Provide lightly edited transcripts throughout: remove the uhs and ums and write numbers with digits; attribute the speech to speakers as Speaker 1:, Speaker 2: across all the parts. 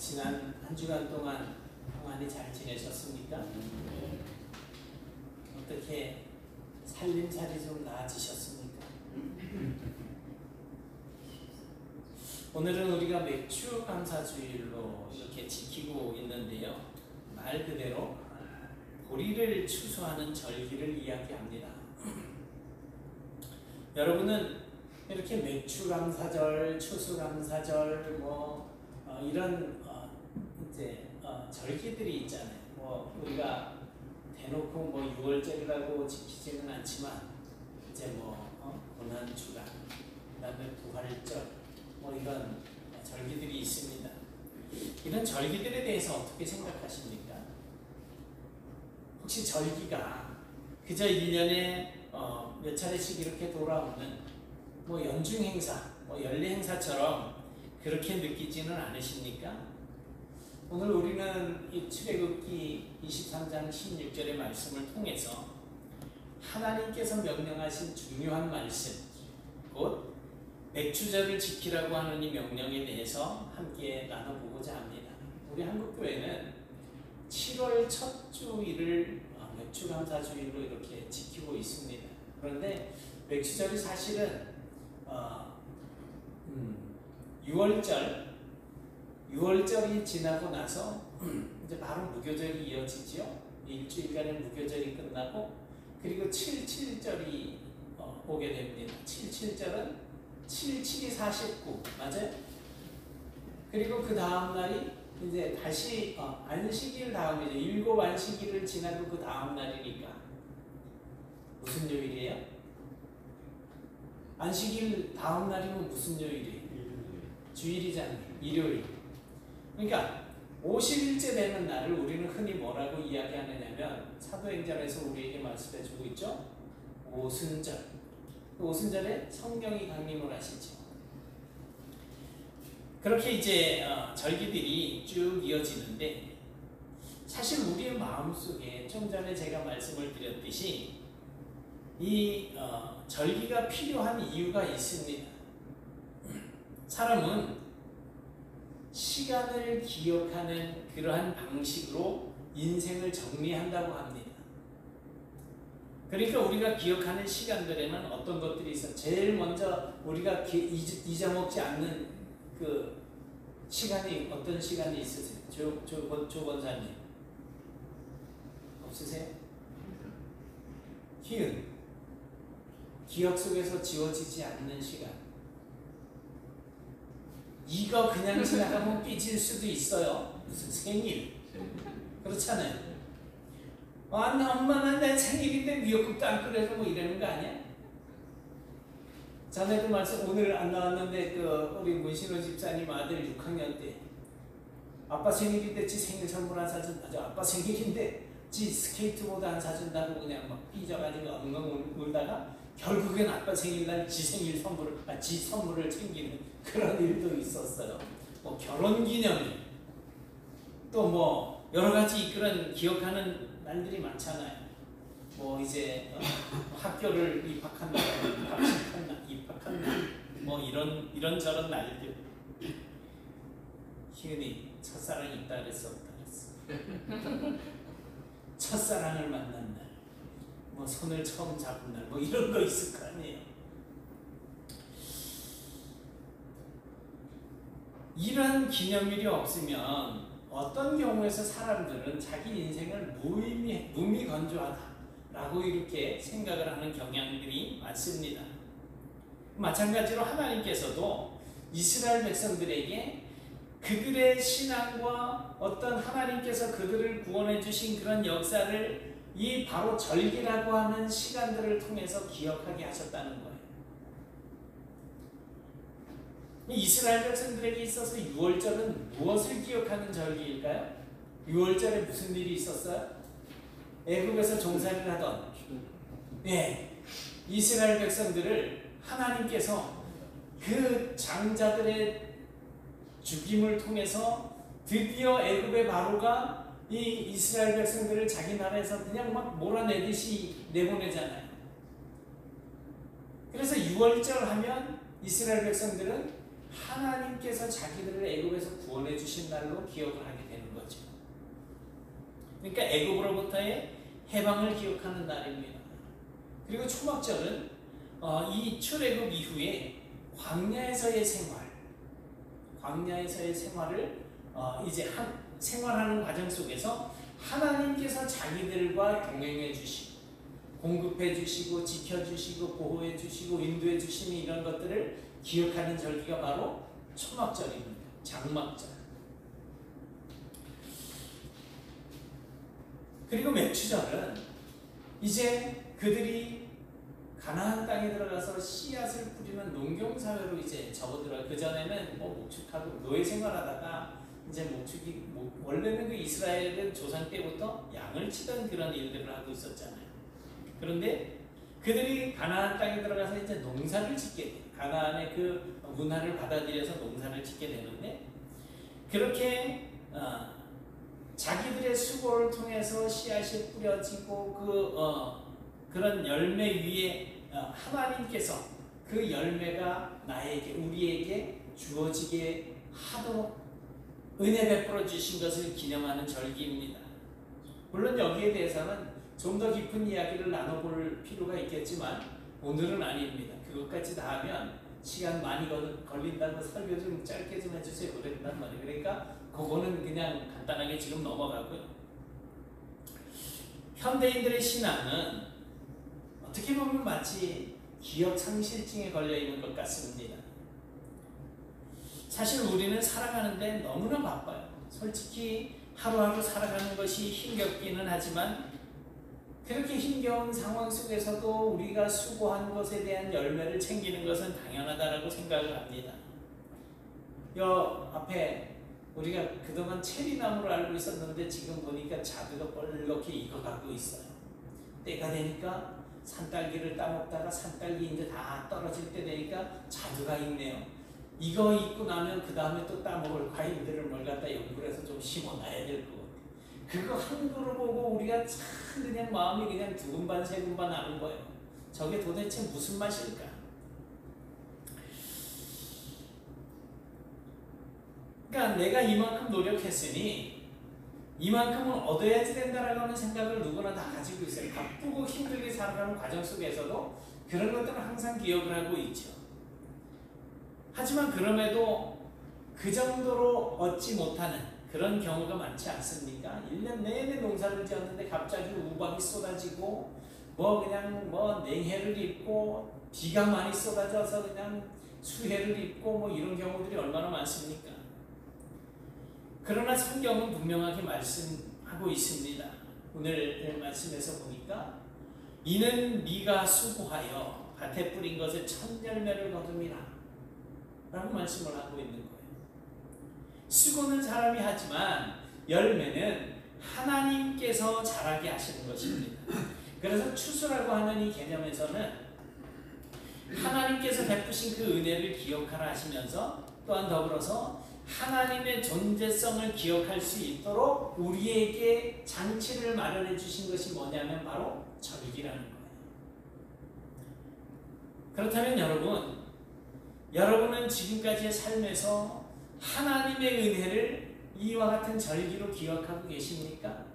Speaker 1: 지난 한 주간 동안 평안히 잘 지내셨습니까? 어떻게 살림살이 좀 나아지셨습니까? 오늘은 우리가 맥주 감사주일로 이렇게 지키고 있는데요. 말 그대로 보리를 추수하는 절기를 이야기합니다. 여러분은 이렇게 맥주 감사절, 추수 감사절, 이런 이제 절기들이 있잖아요. 우리가 대놓고 6월절이라고 지키지는 않지만 이제 고난주간, 그다음에 부활절, 이런 절기들이 있습니다. 이런 절기들에 대해서 어떻게 생각하십니까? 혹시 절기가 그저 1년에 몇 차례씩 이렇게 돌아오는 연중 행사, 연례 행사처럼 그렇게 느끼지는 않으십니까? 오늘 우리는 이 출애굽기 23장 16절의 말씀을 통해서 하나님께서 명령하신 중요한 말씀, 곧 맥주절을 지키라고 하는 이 명령에 대해서 함께 나눠보고자 합니다. 우리 한국교회는 7월 첫 주일을 맥주감사주일로 이렇게 지키고 있습니다. 그런데 맥주절이 사실은 6월절이 지나고 나서 이제 바로 무교절이 이어지죠. 일주일간의 무교절이 끝나고 그리고 77절이 오게 됩니다. 77절은 77이 49 맞아요? 그리고 그 다음 날이 이제 다시 안식일 다음이죠. 7 안식일을 지나고 그 다음 날이니까 무슨 요일이에요? 안식일 다음 날이면 무슨 요일이에요? 주일이잖아요. 일요일. 그러니까 50일째 되는 날을 우리는 흔히 뭐라고 이야기하느냐면 사도행전에서 우리에게 말씀해주고 있죠. 오순절. 오순절에 성령이 강림을 하시죠. 그렇게 이제 절기들이 쭉 이어지는데 사실 우리의 마음속에 좀 전에 제가 말씀을 드렸듯이 이 절기가 필요한 이유가 있습니다. 사람은 시간을 기억하는 그러한 방식으로 인생을 정리한다고 합니다. 그러니까 우리가 기억하는 시간들에는 어떤 것들이 있어? 제일 먼저 우리가 잊어먹지 않는 그 시간이 어떤 시간이 있으세요? 조 권사님 없으세요? 희은 기억 속에서 지워지지 않는 시간. 이거 그냥 지나가면 삐질 수도 있어요. 무슨 생일 그렇잖아요. 엄마 내 생일인데 미역국도 안 끓여서 이러는 거 아니야? 전에도 말씀 오늘 안 나왔는데 우리 문신호 집사님 아들 6학년 때 아빠 생일인데 지 생일 선물 안 사준다. 아빠 생일인데 지 스케이트보드 안 사준다고 그냥 막 삐져가지고 엉엉 울다가 결국엔 아빠 생일날 지 생일 지 선물을 챙기는 그런 일도 있었어요. 결혼기념일 또 여러 가지 그런 기억하는 날들이 많잖아요. 이제 학교를 입학한 날, 입학한 날, 이런저런 날들. 희은이 첫사랑이 있다 그랬어, 없다 그랬어? 첫사랑을 만난 날, 손을 처음 잡은 날, 이런 거 있을 거 아니에요. 이런 기념일이 없으면 어떤 경우에서 사람들은 자기 인생을 무미건조하다라고 이렇게 생각을 하는 경향들이 많습니다. 마찬가지로 하나님께서도 이스라엘 백성들에게 그들의 신앙과 어떤 하나님께서 그들을 구원해 주신 그런 역사를 이 바로 절기라고 하는 시간들을 통해서 기억하게 하셨다는 거예요. 이스라엘 백성들에게 있어서 6월절은 무엇을 기억하는 절기일까요? 6월절에 무슨 일이 있었어요? 애굽에서 종살이를 하던 이스라엘 백성들을 하나님께서 그 장자들의 죽임을 통해서 드디어 애굽의 바로가 이 이스라엘 백성들을 자기 나라에서 그냥 막 몰아내듯이 내보내잖아요. 그래서 6월절 하면 이스라엘 백성들은 하나님께서 자기들을 애굽에서 구원해 주신 날로 기억을 하게 되는 거죠. 그러니까 애굽으로부터의 해방을 기억하는 날입니다. 그리고 초막절은 이 출애굽 이후에 광야에서의 생활을 이제 생활하는 과정 속에서 하나님께서 자기들과 동행해 주시고 공급해 주시고 지켜 주시고 보호해 주시고 인도해 주시는 이런 것들을 기억하는 절기가 바로 초막절입니다. 장막절. 그리고 맥추절은 이제 그들이 가나안 땅에 들어가서 씨앗을 뿌리는 농경사회로 이제 접어들어요. 그전에는 목축하고 노예 생활하다가 이제 원래는 그 이스라엘은 조상 때부터 양을 치던 그런 일들을 하고 있었잖아요. 그런데 그들이 가나안 땅에 들어가서 이제 농사를 짓게 돼요. 가나안의 그 문화를 받아들여서 농사를 짓게 되는데, 그렇게 자기들의 수고를 통해서 씨앗이 뿌려지고 그런 열매 위에 하나님께서 그 열매가 우리에게 주어지게 하도록 은혜 베풀어 주신 것을 기념하는 절기입니다. 물론 여기에 대해서는 좀 더 깊은 이야기를 나눠볼 필요가 있겠지만 오늘은 아닙니다. 그것까지 다 하면 시간 많이 걸린다고 설교 좀 짧게 좀 해주세요 그랬단 말이에요. 그러니까 그거는 그냥 간단하게 지금 넘어가고요. 현대인들의 신앙은 어떻게 보면 마치 기억상실증에 걸려있는 것 같습니다. 사실 우리는 살아가는데 너무나 바빠요. 솔직히 하루하루 살아가는 것이 힘겹기는 하지만 그렇게 힘겨운 상황 속에서도 우리가 수고한 것에 대한 열매를 챙기는 것은 당연하다라고 생각을 합니다. 여 앞에 우리가 그동안 체리나무를 알고 있었는데 지금 보니까 자두가 뻘겋게 익어가고 있어요. 때가 되니까 산딸기를 따먹다가 산딸기 이제 다 떨어질 때 되니까 자두가 있네요. 이거 익고 나면 그 다음에 또 따먹을 과일들을 뭘 갖다 연구해서 좀 심어놔야 될 것 같아요. 그거 한 그루 보고 우리가 참 그냥 마음이 그냥 두근반 세근반 하는 거예요. 저게 도대체 무슨 맛일까? 그러니까 내가 이만큼 노력했으니 이만큼은 얻어야지 된다라고 하는 생각을 누구나 다 가지고 있어요. 바쁘고 힘들게 살아가는 과정 속에서도 그런 것들은 항상 기억을 하고 있죠. 하지만 그럼에도 그 정도로 얻지 못하는 그런 경우가 많지 않습니까? 1년 내내 농사를 지었는데 갑자기 우박이 쏟아지고 냉해를 입고 비가 많이 쏟아져서 그냥 수해를 입고 이런 경우들이 얼마나 많습니까? 그러나 성경은 분명하게 말씀하고 있습니다. 오늘 말씀에서 보니까 이는 네가 수고하여 밭에 뿌린 것에 첫 열매를 거둠이라 라고 말씀을 하고 있는 거예요. 수고는 사람이 하지만 열매는 하나님께서 자라게 하시는 것입니다. 그래서 추수라고 하는 이 개념에서는 하나님께서 베푸신 그 은혜를 기억하라 하시면서 또한 더불어서 하나님의 존재성을 기억할 수 있도록 우리에게 장치를 마련해 주신 것이 뭐냐면 바로 절기라는 거예요. 그렇다면 여러분은 지금까지의 삶에서 하나님의 은혜를 이와 같은 절기로 기억하고 계십니까?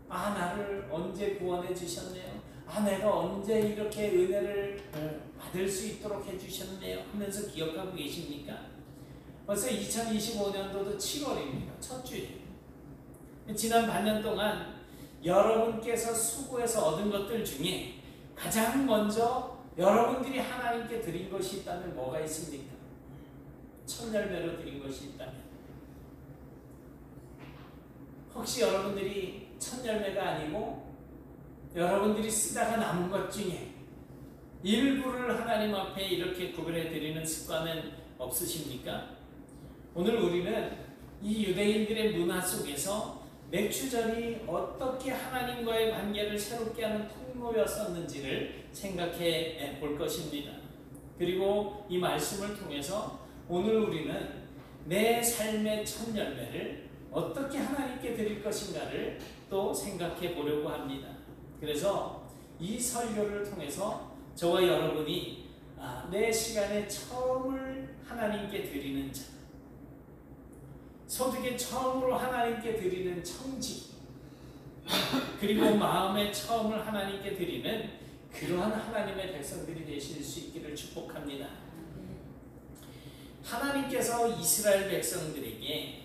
Speaker 1: 나를 언제 구원해 주셨네요. 내가 언제 이렇게 은혜를 받을 수 있도록 해주셨네요 하면서 기억하고 계십니까? 벌써 2025년도도 7월입니다. 첫 주일. 지난 반년 동안 여러분께서 수고해서 얻은 것들 중에 가장 먼저 여러분들이 하나님께 드린 것이 있다면 뭐가 있습니까? 첫 열매로 드린 것이 있다면, 혹시 여러분들이 첫 열매가 아니고 여러분들이 쓰다가 남은 것 중에 일부를 하나님 앞에 이렇게 구별해 드리는 습관은 없으십니까? 오늘 우리는 이 유대인들의 문화 속에서 맥추절이 어떻게 하나님과의 관계를 새롭게 하는 통로였었는지를 생각해 볼 것입니다. 그리고 이 말씀을 통해서 오늘 우리는 내 삶의 첫 열매를 어떻게 하나님께 드릴 것인가를 또 생각해 보려고 합니다. 그래서 이 설교를 통해서 저와 여러분이 내 시간에 처음을 하나님께 드리는 자, 소득에 처음으로 하나님께 드리는 청지, 그리고 마음의 처음을 하나님께 드리는 그러한 하나님의 백성들이 되실 수 있기를 축복합니다. 하나님께서 이스라엘 백성들에게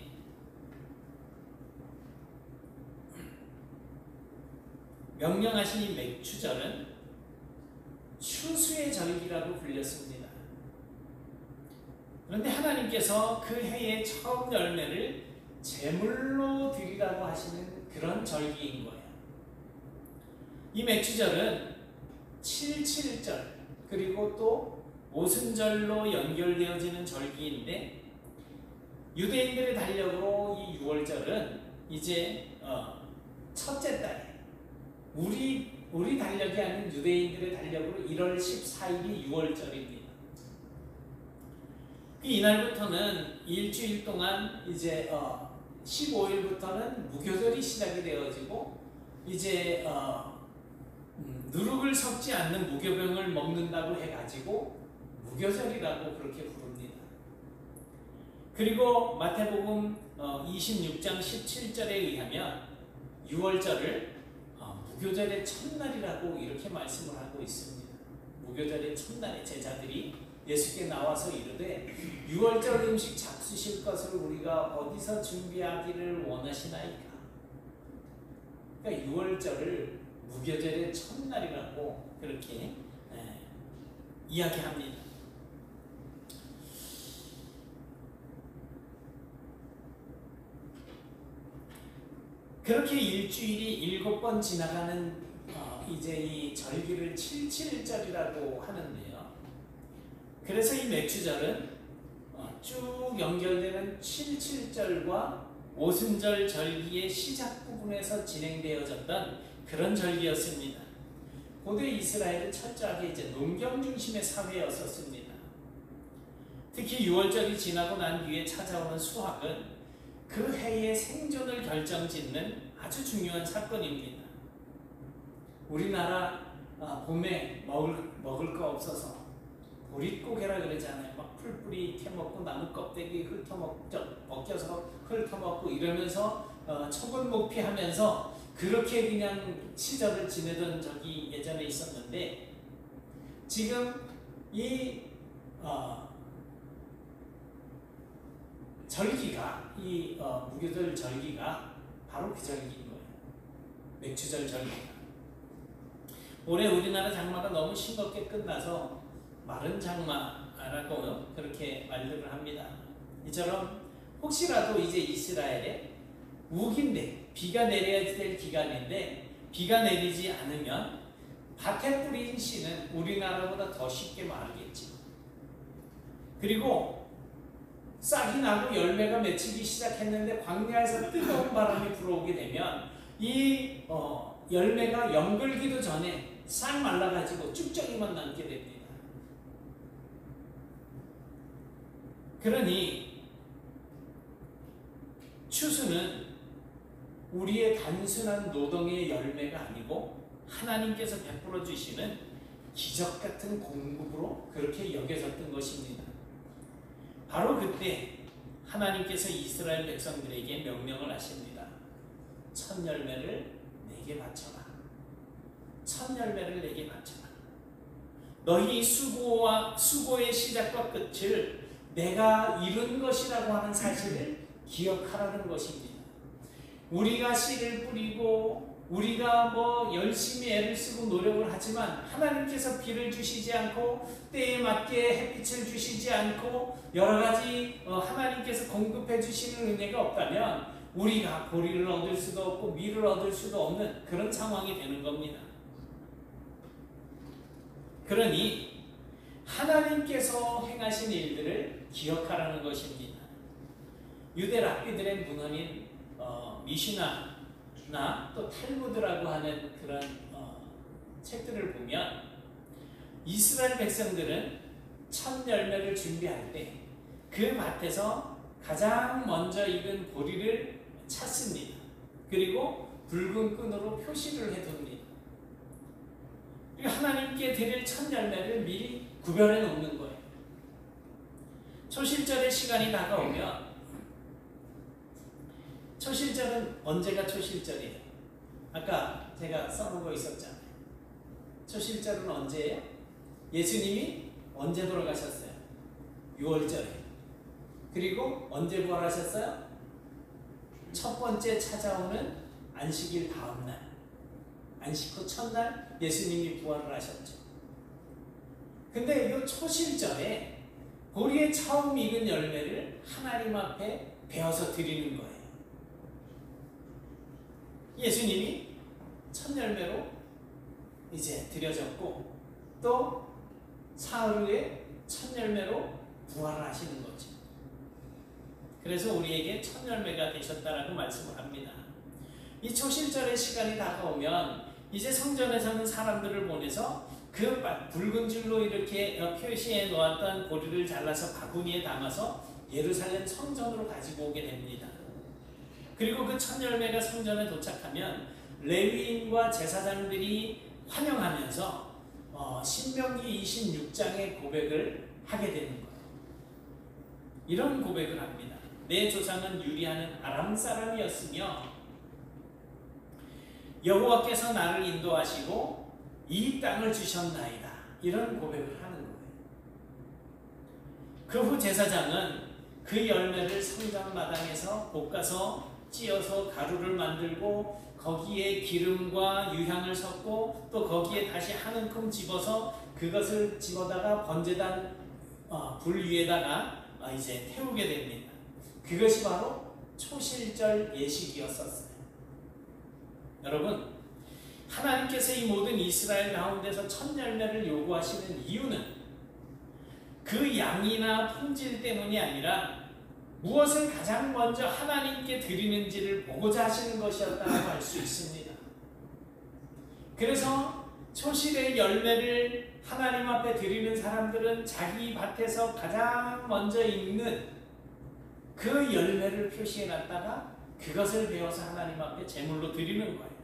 Speaker 1: 명령하신 이 맥추절은 추수의 절기라고 불렸습니다. 그런데 하나님께서 그 해의 처음 열매를 제물로 드리라고 하시는 그런 절기인 거예요. 이 맥추절은 7.7절 그리고 또 오순절로 연결되어지는 절기인데, 유대인들의 달력으로 이 6월절은 이제 첫째 달에, 우리 달력이 아닌 유대인들의 달력으로 1월 14일이 6월절입니다. 이날부터는 일주일 동안 이제 15일부터는 무교절이 시작이 되어지고, 이제 누룩을 섞지 않는 무교병을 먹는다고 해가지고 무교절이라고 그렇게 부릅니다. 그리고 마태복음 26장 17절에 의하면 6월절을 무교절의 첫날이라고 이렇게 말씀을 하고 있습니다. 무교절의 첫날에 제자들이 예수께 나와서 이르되 6월절 음식 잡수실 것을 우리가 어디서 준비하기를 원하시나이까. 그러니까 6월절을 무교절의 첫날이라고 그렇게 이야기합니다. 그렇게 일주일이 7번 지나가는 이제 이 절기를 7.7절이라고 하는데요. 그래서 이 맥추절은 쭉 연결되는 7.7절과 오순절 절기의 시작 부분에서 진행되어졌던 그런 절기였습니다. 고대 이스라엘은 철저하게 이제 농경 중심의 사회였었습니다. 특히 6월절이 지나고 난 뒤에 찾아오는 수확은 그 해의 생존을 결정짓는 아주 중요한 사건입니다. 우리나라 봄에 먹을 거 없어서 보릿고개라 그러잖아요. 막 풀뿌리 캐먹고 나무 껍데기 벗겨서 훑어먹고 이러면서 초근목피하면서 그렇게 그냥 시절을 지내던 적이 예전에 있었는데, 지금 이 절기가 무교절 절기가 바로 그 절기인 거예요. 맥추절 절기가. 올해 우리나라 장마가 너무 싱겁게 끝나서 마른 장마라고 그렇게 말들을 합니다. 이처럼 혹시라도 이제 이스라엘에 우기인데 비가 내려야 될 기간인데 비가 내리지 않으면 밭에 뿌린 씨는 우리나라보다 더 쉽게 마르겠죠. 그리고 싹이 나고 열매가 맺히기 시작했는데 광야에서 뜨거운 바람이 불어오게 되면 이 열매가 연글기도 전에 싹 말라가지고 쭉정이만 남게 됩니다. 그러니 추수는 우리의 단순한 노동의 열매가 아니고 하나님께서 베풀어 주시는 기적 같은 공급으로 그렇게 여겨졌던 것입니다. 바로 그때 하나님께서 이스라엘 백성들에게 명령을 하십니다. 첫 열매를 내게 바쳐라. 첫 열매를 내게 바쳐라. 너희 수고의 시작과 끝을 내가 이룬 것이라고 하는 사실을 기억하라는 것입니다. 우리가 씨를 뿌리고 우리가 열심히 애를 쓰고 노력을 하지만 하나님께서 비를 주시지 않고 때에 맞게 햇빛을 주시지 않고 여러 가지 하나님께서 공급해 주시는 은혜가 없다면 우리가 보리를 얻을 수도 없고 밀을 얻을 수도 없는 그런 상황이 되는 겁니다. 그러니 하나님께서 행하신 일들을 기억하라는 것입니다. 유대 랍비들의 문헌인 미슈나나 또 탈무드라고 하는 그런 책들을 보면 이스라엘 백성들은 첫 열매를 준비할 때 그 밭에서 가장 먼저 익은 보리를 찾습니다. 그리고 붉은 끈으로 표시를 해둡니다. 그리고 하나님께 드릴 첫 열매를 미리 구별해 놓는 거예요. 초실절의 시간이 다가오면, 초실절은 언제가 초실절이에요? 아까 제가 써놓은 거 있었잖아요. 초실절은 언제예요? 예수님이 언제 돌아가셨어요? 6월절에. 그리고 언제 부활하셨어요? 첫 번째 찾아오는 안식일 다음날, 안식 후 첫날 예수님이 부활을 하셨죠. 근데 이 초실절에 보리의 처음 익은 열매를 하나님 앞에 베어서 드리는 거예요. 예수님이 첫 열매로 이제 드려졌고, 또 사흘 후에 첫 열매로 부활을 하시는 거죠. 그래서 우리에게 첫 열매가 되셨다라고 말씀을 합니다. 이 초실절의 시간이 다가오면 이제 성전에서는 사람들을 보내서 그 붉은 줄로 이렇게 표시해 놓았던 보리를 잘라서 바구니에 담아서 예루살렘 성전으로 가지고 오게 됩니다. 그리고 그 첫 열매가 성전에 도착하면 레위인과 제사장들이 환영하면서 신명기 26장의 고백을 하게 되는 거예요. 이런 고백을 합니다. 내 조상은 유리하는 아람 사람이었으며 여호와께서 나를 인도하시고 이 땅을 주셨나이다. 이런 고백을 하는 거예요. 그 후 제사장은 그 열매를 성전 마당에서 볶아서 찧어서 가루를 만들고 거기에 기름과 유향을 섞고 또 거기에 다시 한 움큼 집어서 그것을 집어다가 번제단 불 위에다가 이제 태우게 됩니다. 그것이 바로 초실절 예식이었었어요. 여러분, 하나님께서 이 모든 이스라엘 가운데서 첫 열매를 요구하시는 이유는 그 양이나 품질 때문이 아니라 무엇을 가장 먼저 하나님께 드리는지를 보고자 하시는 것이었다고 할 수 있습니다. 그래서 초실의 열매를 하나님 앞에 드리는 사람들은 자기 밭에서 가장 먼저 익는 그 열매를 표시해 놨다가 그것을 베어서 하나님 앞에 제물로 드리는 거예요.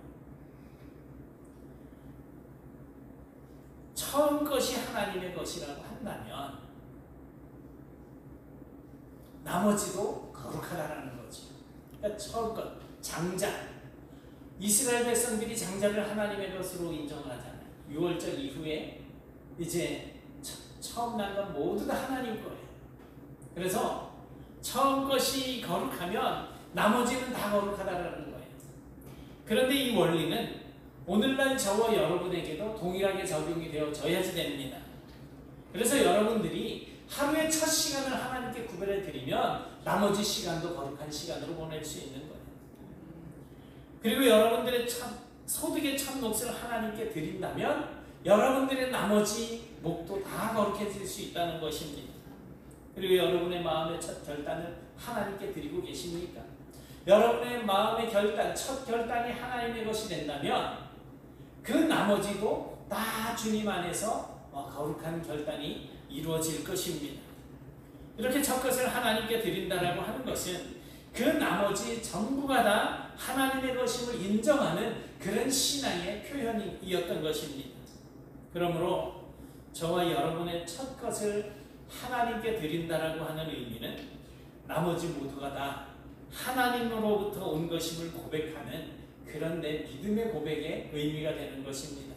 Speaker 1: 처음 것이 하나님의 것이라고 한다면 나머지도 거룩하다라는 거죠. 그러니까 처음 것, 장자. 이스라엘 백성들이 장자를 하나님의 것으로 인정을 하잖아요. 6월절 이후에 이제 처음 난 건 모두 다 하나님 거예요. 그래서 처음 것이 거룩하면 나머지는 다 거룩하다라는 거예요. 그런데 이 원리는 오늘날 저와 여러분에게도 동일하게 적용이 되어져야지 됩니다. 그래서 여러분들이 하루의 첫 시간을 하나님께 구별해 드리면 나머지 시간도 거룩한 시간으로 보낼 수 있는 거예요. 그리고 여러분들의 소득의 첫 몫을 하나님께 드린다면 여러분들의 나머지 몫도 다 거룩해질 수 있다는 것입니다. 그리고 여러분의 마음의 첫 결단을 하나님께 드리고 계십니까? 여러분의 마음의 결단, 첫 결단이 하나님의 것이 된다면 그 나머지도 다 주님 안에서 거룩한 결단이 이루어질 것입니다. 이렇게 첫 것을 하나님께 드린다라고 하는 것은 그 나머지 전부가 다 하나님의 것임을 인정하는 그런 신앙의 표현이었던 것입니다. 그러므로 저와 여러분의 첫 것을 하나님께 드린다라고 하는 의미는 나머지 모두가 다 하나님으로부터 온 것임을 고백하는 그런 내 믿음의 고백의 의미가 되는 것입니다.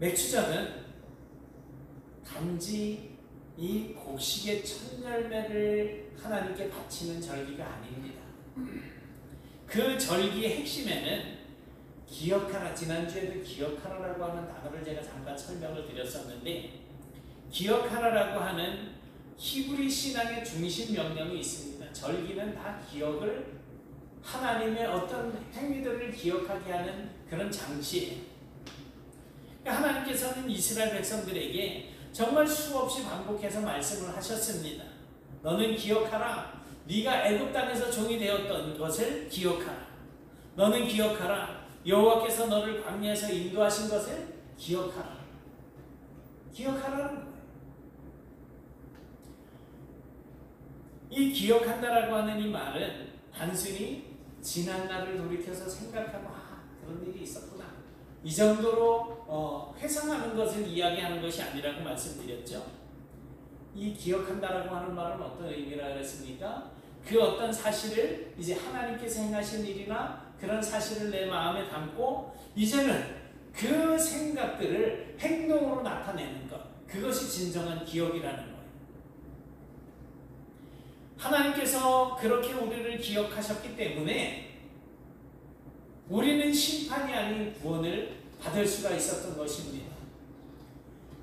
Speaker 1: 맥주절은 단지 이 곡식의 첫 열매를 하나님께 바치는 절기가 아닙니다. 그 절기의 핵심에는 기억하라, 지난주에도 기억하라라고 하는 단어를 제가 잠깐 설명을 드렸었는데, 기억하라라고 하는 히브리 신앙의 중심 명령이 있습니다. 절기는 다 기억을, 하나님의 어떤 행위들을 기억하게 하는 그런 장치예요. 그러니까 하나님께서는 이스라엘 백성들에게 정말 수없이 반복해서 말씀을 하셨습니다. 너는 기억하라. 네가 애굽 땅에서 종이 되었던 것을 기억하라. 너는 기억하라. 여호와께서 너를 광야에서 인도하신 것을 기억하라. 기억하라는 거예요. 이 기억한다라고 하는 이 말은 단순히 지난 날을 돌이켜서 생각하고 그런 일이 있었구나, 이 정도로 회상하는 것을 이야기하는 것이 아니라고 말씀드렸죠. 이 기억한다라고 하는 말은 어떤 의미라 그랬습니까? 그 어떤 사실을 이제 하나님께서 행하신 일이나 그런 사실을 내 마음에 담고 이제는 그 생각들을 행동으로 나타내는 것, 그것이 진정한 기억이라는 거예요. 하나님께서 그렇게 우리를 기억하셨기 때문에 우리는 심판이 아닌 구원을 받을 수가 있었던 것입니다.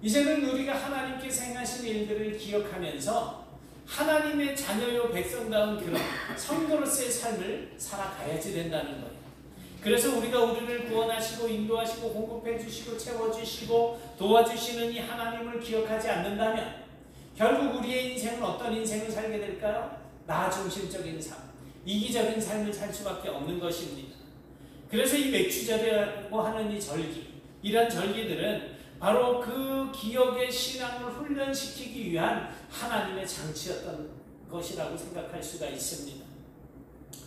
Speaker 1: 이제는 우리가 하나님께서 행하신 일들을 기억하면서 하나님의 자녀요 백성다운 그런 성도로서의 삶을 살아가야지 된다는 거예요. 그래서 우리가 우리를 구원하시고 인도하시고 공급해 주시고 채워주시고 도와주시는 이 하나님을 기억하지 않는다면 결국 우리의 인생은 어떤 인생을 살게 될까요? 나 중심적인 삶, 이기적인 삶을 살 수밖에 없는 것입니다. 그래서 이 맥추절이라고 하는 이 절기, 이런 절기들은 바로 그 기억의 신앙을 훈련시키기 위한 하나님의 장치였던 것이라고 생각할 수가 있습니다.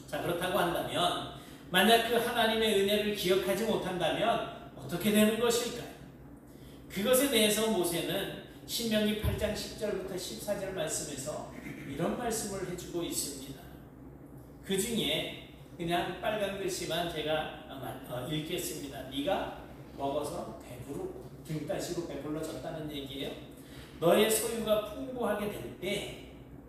Speaker 1: 자, 그렇다고 한다면 만약 그 하나님의 은혜를 기억하지 못한다면 어떻게 되는 것일까요? 그것에 대해서 모세는 신명기 8장 10절부터 14절 말씀에서 이런 말씀을 해주고 있습니다. 그 중에 그냥 빨간 글씨만 제가 읽겠습니다. 네가 먹어서 배부르고 등 따시고 배불러졌다는 얘기예요. 너의 소유가 풍부하게 될 때,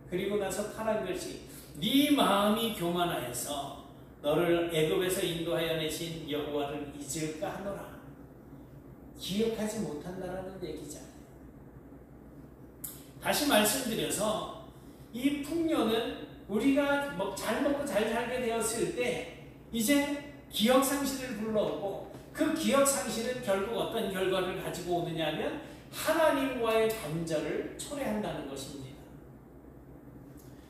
Speaker 1: 그리고 나서 파란 글씨, 네 마음이 교만하여서 너를 애굽에서 인도하여 내신 여호와를 잊을까 하노라. 기억하지 못한다라는 얘기잖아요. 다시 말씀드려서 이 풍요는 우리가 잘 먹고 잘 살게 되었을 때 이제 기억상실을 불러오고, 그 기억상실은 결국 어떤 결과를 가지고 오느냐면 하나님과의 단절을 초래한다는 것입니다.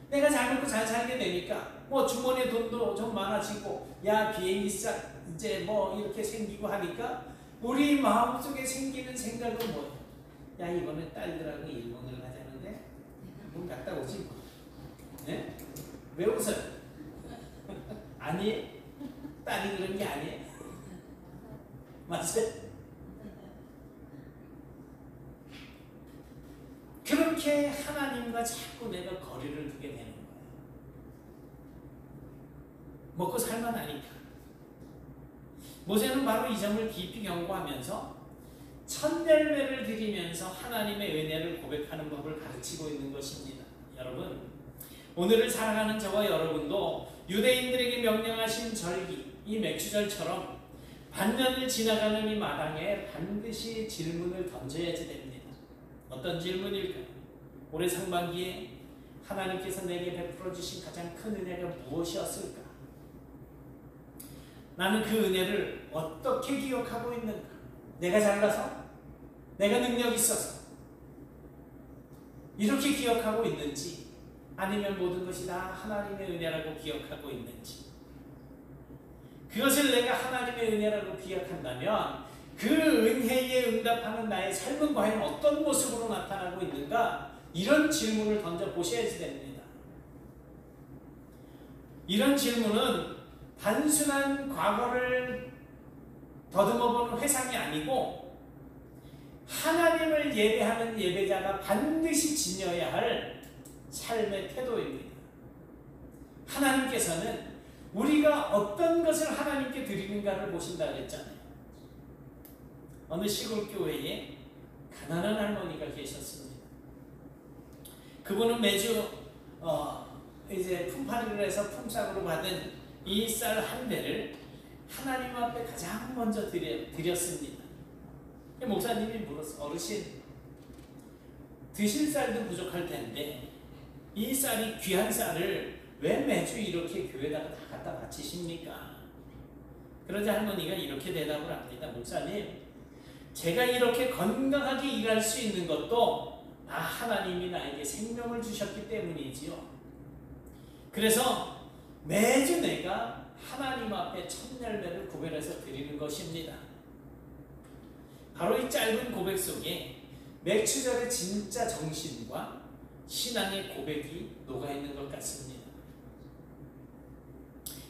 Speaker 1: 내가 잘 먹고 잘 살게 되니까 뭐 주머니에 돈도 좀 많아지고, 야 비행기값 이제 뭐 이렇게 생기고 하니까 우리 마음속에 생기는 생각은 뭐예요? 야 이번에 딸들하고 일본을 가자는데 한번 갔다 오지 뭐. 네? 왜 웃어요? 아니 딸이 그런 게 아니에요. 맞아요? 그렇게 하나님과 자꾸 내가 거리를 두게 되는 거예요. 먹고 살만하니까. 모세는 바로 이 점을 깊이 경고하면서 첫 열매를 드리면서 하나님의 은혜를 고백하는 법을 가르치고 있는 것입니다. 여러분, 오늘을 살아가는 저와 여러분도 유대인들에게 명령하신 절기, 이 맥주절처럼 반년을 지나가는 이 마당에 반드시 질문을 던져야지 됩니다. 어떤 질문일까요? 올해 상반기에 하나님께서 내게 베풀어 주신 가장 큰 은혜가 무엇이었을까? 나는 그 은혜를 어떻게 기억하고 있는가? 내가 잘나서? 내가 능력 있어서? 이렇게 기억하고 있는지, 아니면 모든 것이 다 하나님의 은혜라고 기억하고 있는지, 그것을 내가 하나님의 은혜라고 기억한다면 그 은혜에 응답하는 나의 삶은 과연 어떤 모습으로 나타나고 있는가? 이런 질문을 던져보셔야지 됩니다. 이런 질문은 단순한 과거를 더듬어보는 회상이 아니고 하나님을 예배하는 예배자가 반드시 지녀야 할 삶의 태도입니다. 하나님께서는 우리가 어떤 것을 하나님께 드리는가를 보신다 그랬잖아요. 어느 시골 교회에 가난한 할머니가 계셨습니다. 그분은 매주 이제 품팔이를 해서 품삯으로 받은 이 쌀 한 대를 하나님 앞에 가장 먼저 드렸습니다. 목사님이 물었어. 어르신, 드실 쌀도 부족할 텐데 이 쌀이 귀한 쌀을 왜 매주 이렇게 교회에다가 다 갖다 바치십니까? 그러자 할머니가 이렇게 대답을 합니다. 목사님, 제가 이렇게 건강하게 일할 수 있는 것도 다 하나님이 나에게 생명을 주셨기 때문이지요. 그래서 매주 내가 하나님 앞에 첫 열매를 구별해서 드리는 것입니다. 바로 이 짧은 고백 속에 맥추절의 진짜 정신과 신앙의 고백이 녹아있는 것 같습니다.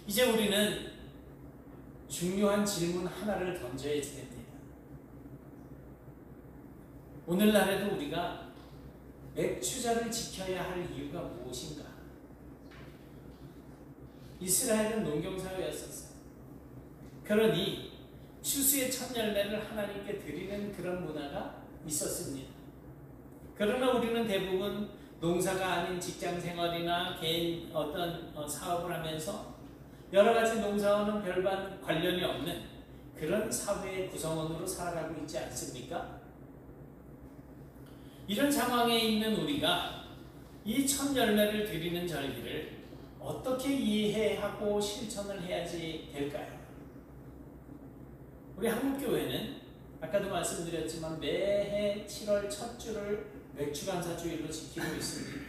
Speaker 1: 이제 우리는 중요한 질문 하나를 던져야지 됩니다. 오늘날에도 우리가 맥추절을 지켜야 할 이유가 무엇인가? 이스라엘은 농경사회였었어요. 그러니 추수의 첫 열매를 하나님께 드리는 그런 문화가 있었습니다. 그러나 우리는 대부분 농사가 아닌 직장 생활이나 개인 어떤 사업을 하면서 여러 가지 농사와는 별반 관련이 없는 그런 사회의 구성원으로 살아가고 있지 않습니까? 이런 상황에 있는 우리가 이 첫 열매를 드리는 절기를 어떻게 이해하고 실천을 해야지 될까요? 우리 한국교회는 아까도 말씀드렸지만 매해 7월 첫 주를 맥주감사주일로 지키고 있습니다.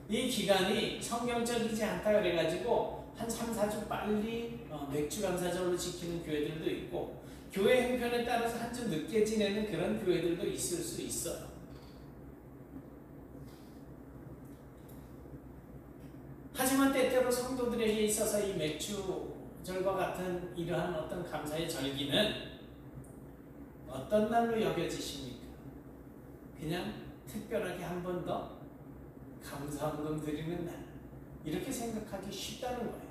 Speaker 1: 이 기간이 성경적이지 않다 그래가지고 한 3, 4주 빨리 맥주감사절로 지키는 교회들도 있고 교회 형편에 따라서 한 주 늦게 지내는 그런 교회들도 있을 수 있어요. 하지만 때때로 성도들에게 있어서 이 맥주절과 같은 이러한 어떤 감사의 절기는 어떤 날로 여겨지십니까? 그냥 특별하게 한 번 더 감사헌금 드리는 날, 이렇게 생각하기 쉽다는 거예요.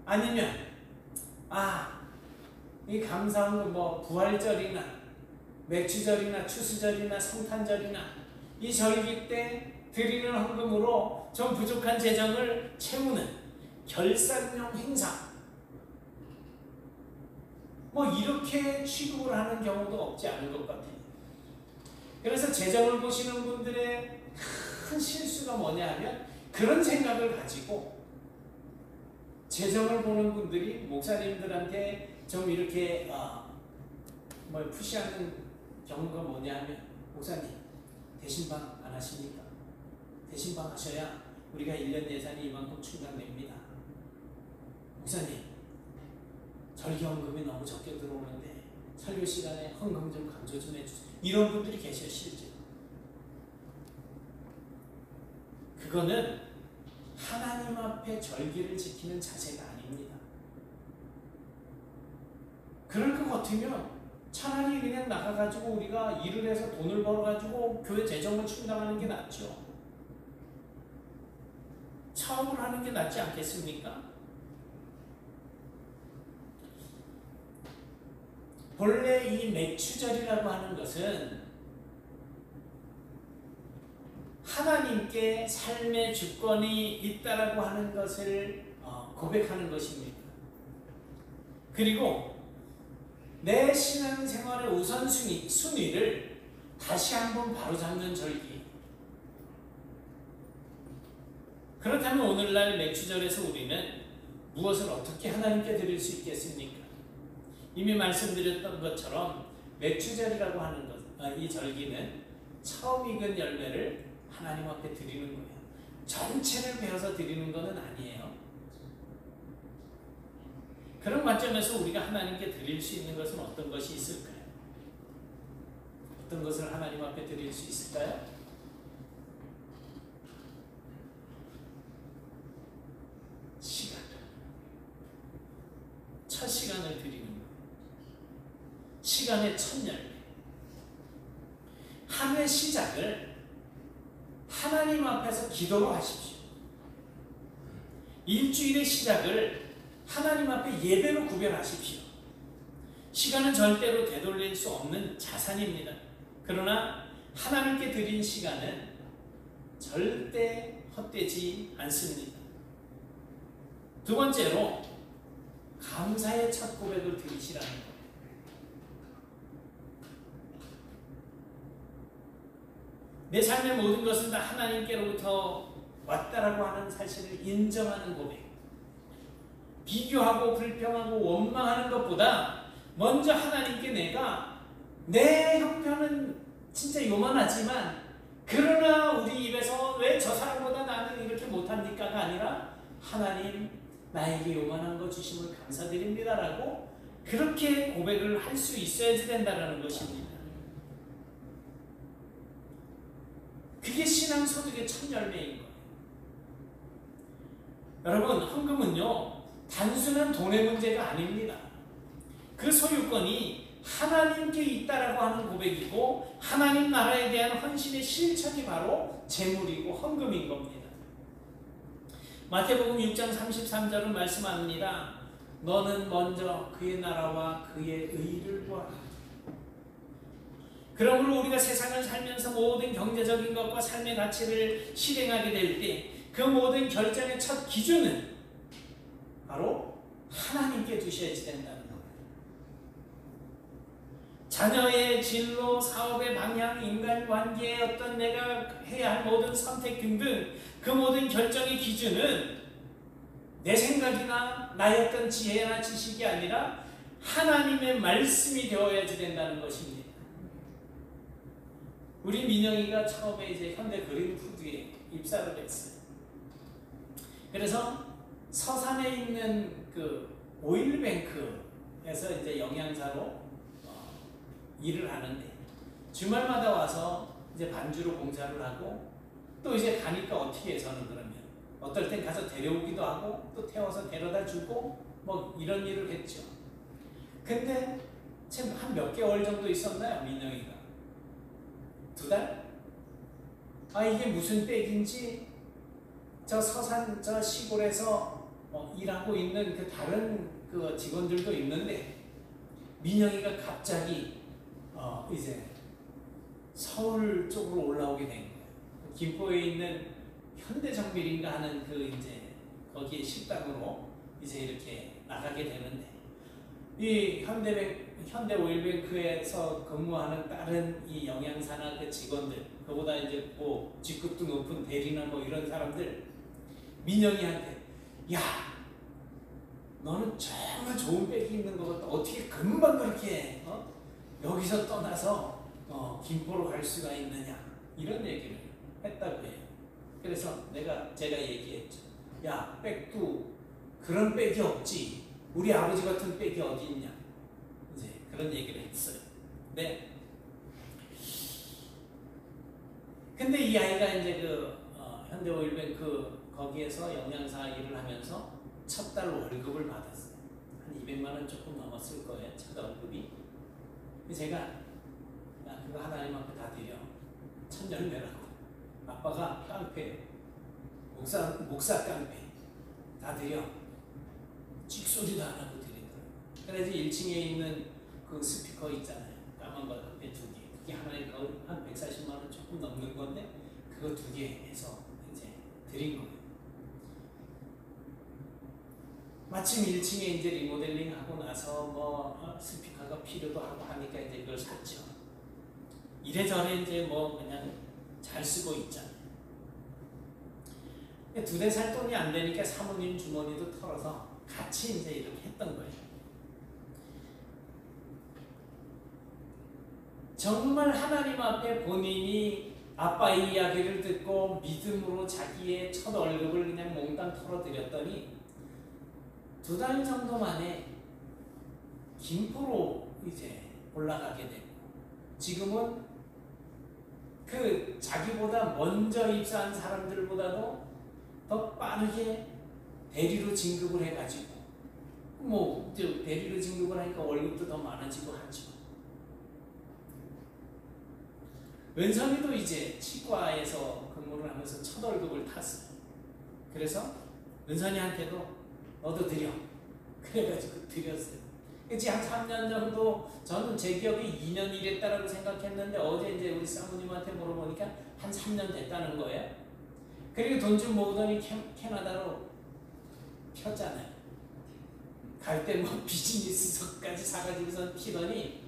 Speaker 1: 아니면 이 감사헌금 부활절이나 맥주절이나 추수절이나 성탄절이나 이 절기 때 드리는 헌금으로 좀 부족한 재정을 채우는 결산용 행사, 이렇게 취급을 하는 경우도 없지 않은 것 같아요. 그래서 재정을 보시는 분들의 큰 실수가 뭐냐 하면 그런 생각을 가지고 재정을 보는 분들이 목사님들한테 좀 이렇게 푸시하는 경우가 뭐냐 하면 목사님 대신방 안 하십니까? 대신방 하셔야 우리가 1년 예산이 이만큼 충당됩니다. 목사님 절기헌금이 너무 적게 들어오는데 설교 시간에 헌금 좀 강조 좀 해주세요. 이런 분들이 계셔 실제로. 그거는 하나님 앞에 절기를 지키는 자세가 아닙니다. 그럴 것 같으면 차라리 그냥 나가가지고 우리가 일을 해서 돈을 벌어가지고 교회 재정을 충당하는 게 낫죠. 사업을 하는 게 낫지 않겠습니까? 본래 이 맥추절이라고 하는 것은 하나님께 삶의 주권이 있다라고 하는 것을 고백하는 것입니다. 그리고 내 신앙생활의 우선순위를 다시 한번 바로잡는 절기. 그렇다면 오늘날 맥추절에서 우리는 무엇을 어떻게 하나님께 드릴 수 있겠습니까? 이미 말씀드렸던 것처럼 맥추절이라고 하는 것, 이 절기는 처음 익은 열매를 하나님 앞에 드리는 거예요. 전체를 베어서 드리는 것은 아니에요. 그런 관점에서 우리가 하나님께 드릴 수 있는 것은 어떤 것이 있을까요? 어떤 것을 하나님 앞에 드릴 수 있을까요? 시간. 첫 시간을 드리는 거예요. 시간의 첫 열매. 한 해 시작을 하나님 앞에서 기도로 하십시오. 일주일의 시작을 하나님 앞에 예배로 구별하십시오. 시간은 절대로 되돌릴 수 없는 자산입니다. 그러나 하나님께 드린 시간은 절대 헛되지 않습니다. 두 번째로 감사의 첫 고백을 드리시라는 거예요. 내 삶의 모든 것은 다 하나님께로부터 왔다라고 하는 사실을 인정하는 고백. 비교하고 불평하고 원망하는 것보다 먼저 하나님께 내 형편은 진짜 요만하지만 그러나 우리 입에서 왜 저 사람보다 나는 이렇게 못합니까가 아니라 하나님 나에게 요만한 거 주심을 감사드립니다라고 그렇게 고백을 할 수 있어야지 된다는 것입니다. 그게 신앙 소득의 첫 열매인 거예요. 여러분, 헌금은요 단순한 돈의 문제가 아닙니다. 그 소유권이 하나님께 있다라고 하는 고백이고 하나님 나라에 대한 헌신의 실천이 바로 제물이고 헌금인 겁니다. 마태복음 6장 33절은 말씀합니다. 너는 먼저 그의 나라와 그의 의를 구하라. 그러므로 우리가 세상을 살면서 모든 경제적인 것과 삶의 가치를 실행하게 될 때 그 모든 결정의 첫 기준은 바로 하나님께 두셔야지 된다는 거예요. 자녀의 진로, 사업의 방향, 인간관계의 어떤 내가 해야 할 모든 선택 등등 그 모든 결정의 기준은 내 생각이나 나의 어떤 지혜나 지식이 아니라 하나님의 말씀이 되어야지 된다는 것입니다. 우리 민영이가 처음에 이제 현대 그린 푸드에 입사를 했어요. 그래서 서산에 있는 그 오일뱅크에서 이제 영양사로 일을 하는데 주말마다 와서 이제 반주로 공사를 하고 또 이제 가니까 어떻게 해서는 그러면 어떨 땐 가서 데려오기도 하고 또 태워서 데려다 주고 뭐 이런 일을 했죠. 근데 참 한 몇 개월 정도 있었나요, 민영이가? 2달? 아 이게 무슨 빽인지 저 서산 저 시골에서 일하고 있는 그 다른 그 직원들도 있는데 민영이가 갑자기 이제 서울 쪽으로 올라오게 된 거예요. 김포에 있는 현대정밀인가 하는 그 이제 거기에 식당으로 이제 이렇게 나가게 되는데 이 현대 오일뱅크에서 근무하는 다른 이 영양사나 그 직원들 그보다 이제 뭐 직급도 높은 대리나 뭐 이런 사람들 민영이한테 야 너는 정말 좋은 백이 있는 것 같다. 어떻게 금방 그렇게 여기서 떠나서 김포로 갈 수가 있느냐 이런 얘기를 했다고 해요. 그래서 제가 얘기했죠. 야 백도 그런 백이 없지. 우리 아버지 같은 백이 어디 있냐. 이제 그런 얘기를 했어요. 네. 근데 이 아이가 이제 그 현대오일뱅크 거기에서 영양사 일을 하면서 첫 달 월급을 받았어요. 한 200만 원 조금 넘었을 거예요. 첫 월급이. 제가 야 그거 하나님 앞에 다 드려. 천년내라고. 아빠가 깡패 목사 깡패 다 드려. 찍소리도 안 하고 드리더라고요. 그래서 1층에 있는 그 스피커 있잖아요. 까만 거 앞에 2개. 그게 하나에 한 140만 원 조금 넘는 건데 그거 2개 해서 이제 드린 거예요. 마침 1층에 이제 리모델링 하고 나서 뭐 스피커가 필요도 하고 하니까 이제 그걸 샀죠. 이래저래 이제 뭐 그냥 잘 쓰고 있잖아요. 2대 살 돈이 안 되니까 사모님 주머니도 털어서 같이 이제 이렇게 했던 거예요. 정말 하나님 앞에 본인이 아빠의 이야기를 듣고 믿음으로 자기의 첫 월급을 그냥 몽땅 털어드렸더니 2달 정도 만에 김포로 이제 올라가게 되고 지금은 그 자기보다 먼저 입사한 사람들보다도 더 빠르게 대리로 진급을 해가지고 뭐 대리로 진급을 하니까 월급도 더 많아지고 하죠. 은성이도 이제 치과에서 근무를 하면서 첫 월급을 탔어요. 그래서 은선이한테도 너도 드려. 그래가지고 드렸어요. 그치 한 3년 정도 저는 제 기억에 2년 일했다라고 생각했는데 어제 이제 우리 사모님한테 물어보니까 한 3년 됐다는 거예요. 그리고 돈 좀 모으더니 캐나다로 폈잖아요. 갈 때 뭐 비즈니스석까지 사가지고선 피더니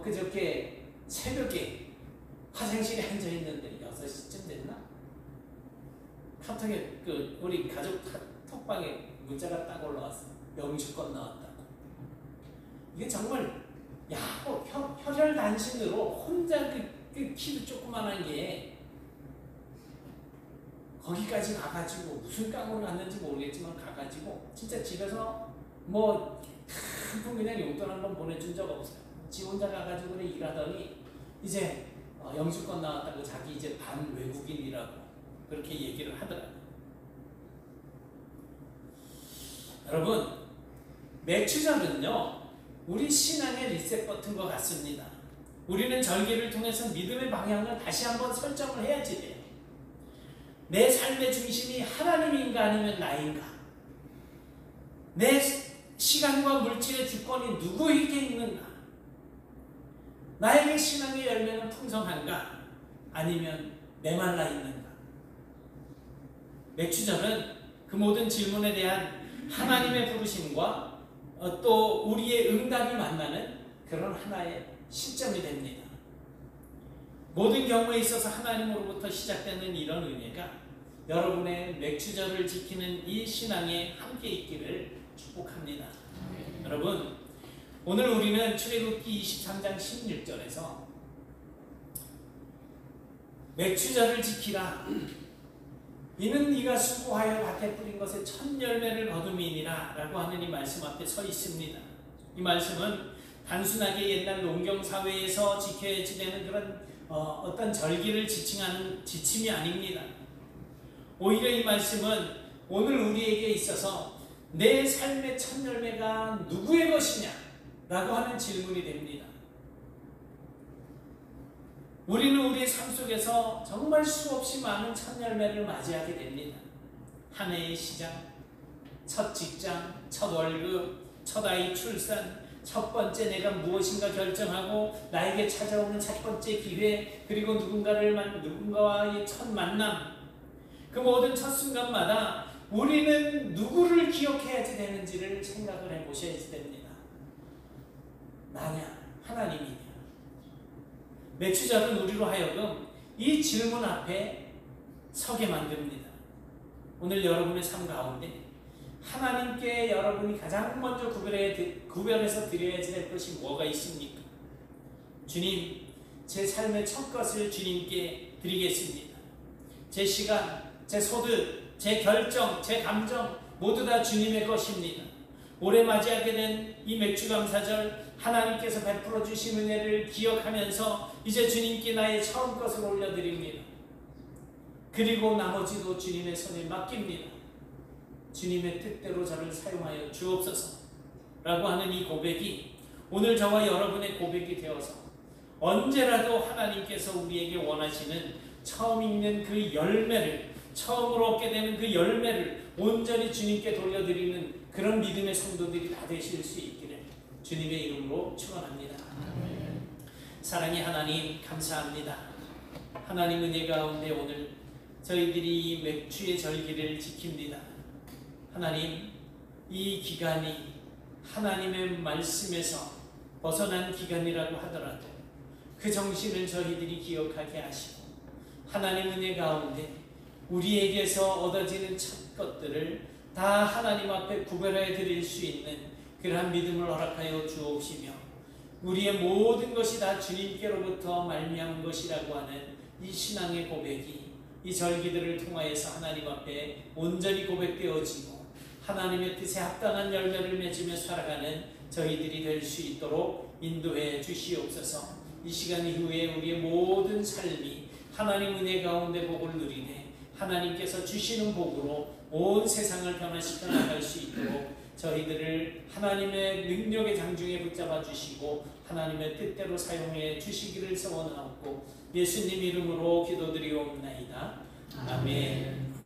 Speaker 1: 그저께 새벽에 화장실에 앉아있는데 6시쯤 됐나? 카톡에 그 우리 가족 톡방에 문자가 딱 올라왔어. 영주권 나왔다고. 이게 정말 혈혈단신으로 혼자 그 키도 조그만한 게 거기까지 가가지고 무슨 깡으로 갔는지 모르겠지만 가가지고 진짜 집에서 뭐 큰 푼 그냥 용돈 한 번 보내준 적 없어요. 지 혼자 가가지고 그래 일하더니 이제 영주권 나왔다고 자기 이제 반 외국인이라고 그렇게 얘기를 하더라고요. 여러분 매추자는요 우리 신앙의 리셋 버튼과 같습니다. 우리는 절기를 통해서 믿음의 방향을 다시 한번 설정을 해야지 돼요. 내 삶의 중심이 하나님인가 아니면 나인가? 내 시간과 물질의 주권이 누구에게 있는가? 나에게 신앙의 열매는 풍성한가? 아니면 메말라 있는가? 맥주절은 그 모든 질문에 대한 하나님의 부르심과 또 우리의 응답이 만나는 그런 하나의 시점이 됩니다. 모든 경우에 있어서 하나님으로부터 시작되는 이런 은혜가 여러분의 맥주절을 지키는 이 신앙에 함께 있기를 축복합니다. 여러분, 오늘 우리는 출애굽기 23장 16절에서 맥주절을 지키라. 이는 네가 수고하여 밭에 뿌린 것에 첫 열매를 거둠이니라 라고 하는 이 말씀 앞에 서 있습니다. 이 말씀은 단순하게 옛날 농경사회에서 지켜야 되는 그런 어떤 절기를 지칭하는 지침이 아닙니다. 오히려 이 말씀은 오늘 우리에게 있어서 내 삶의 첫 열매가 누구의 것이냐 라고 하는 질문이 됩니다. 우리는 우리의 삶 속에서 정말 수없이 많은 첫 열매를 맞이하게 됩니다. 한 해의 시작, 첫 직장, 첫 월급, 첫 아이 출산, 첫 번째 내가 무엇인가 결정하고 나에게 찾아오는 첫 번째 기회, 그리고 누군가와의 첫 만남, 그 모든 첫 순간마다 우리는 누구를 기억해야지 되는지를 생각을 해보셔야 됩니다. 나냐, 하나님이냐. 맥주절은 우리로 하여금 이 질문 앞에 서게 만듭니다. 오늘 여러분의 삶 가운데 하나님께 여러분이 가장 먼저 구별해서 드려야지 될 것이 뭐가 있습니까? 주님, 제 삶의 첫 것을 주님께 드리겠습니다. 제 시간, 제 소득, 제 결정, 제 감정 모두 다 주님의 것입니다. 올해 맞이하게 된 이 맥주감사절 하나님께서 베풀어 주신 은혜를 기억하면서 이제 주님께 나의 처음 것을 올려드립니다. 그리고 나머지도 주님의 손에 맡깁니다. 주님의 뜻대로 저를 사용하여 주옵소서 라고 하는 이 고백이 오늘 저와 여러분의 고백이 되어서 언제라도 하나님께서 우리에게 원하시는 처음 읽는 그 열매를, 처음으로 얻게 되는 그 열매를 온전히 주님께 돌려드리는 그런 믿음의 성도들이 다 되실 수 있기를 주님의 이름으로 축원합니다. 사랑의 하나님, 감사합니다. 하나님 은혜 가운데 오늘 저희들이 이 맥주의 절기를 지킵니다. 하나님, 이 기간이 하나님의 말씀에서 벗어난 기간이라고 하더라도 그 정신을 저희들이 기억하게 하시고 하나님 은혜 가운데 우리에게서 얻어지는 첫 것들을 다 하나님 앞에 구별해 드릴 수 있는 그러한 믿음을 허락하여 주옵시며 우리의 모든 것이 다 주님께로부터 말미암은 것이라고 하는 이 신앙의 고백이 이 절기들을 통하여서 하나님 앞에 온전히 고백되어지고 하나님의 뜻에 합당한 열매를 맺으며 살아가는 저희들이 될 수 있도록 인도해 주시옵소서. 이 시간 이후에 우리의 모든 삶이 하나님 은혜 가운데 복을 누리네 하나님께서 주시는 복으로 온 세상을 변화시켜 나갈 수 있도록 저희들을 하나님의 능력의 장중에 붙잡아 주시고 하나님의 뜻대로 사용해 주시기를 소원하옵고 예수님 이름으로 기도드리옵나이다. 아멘.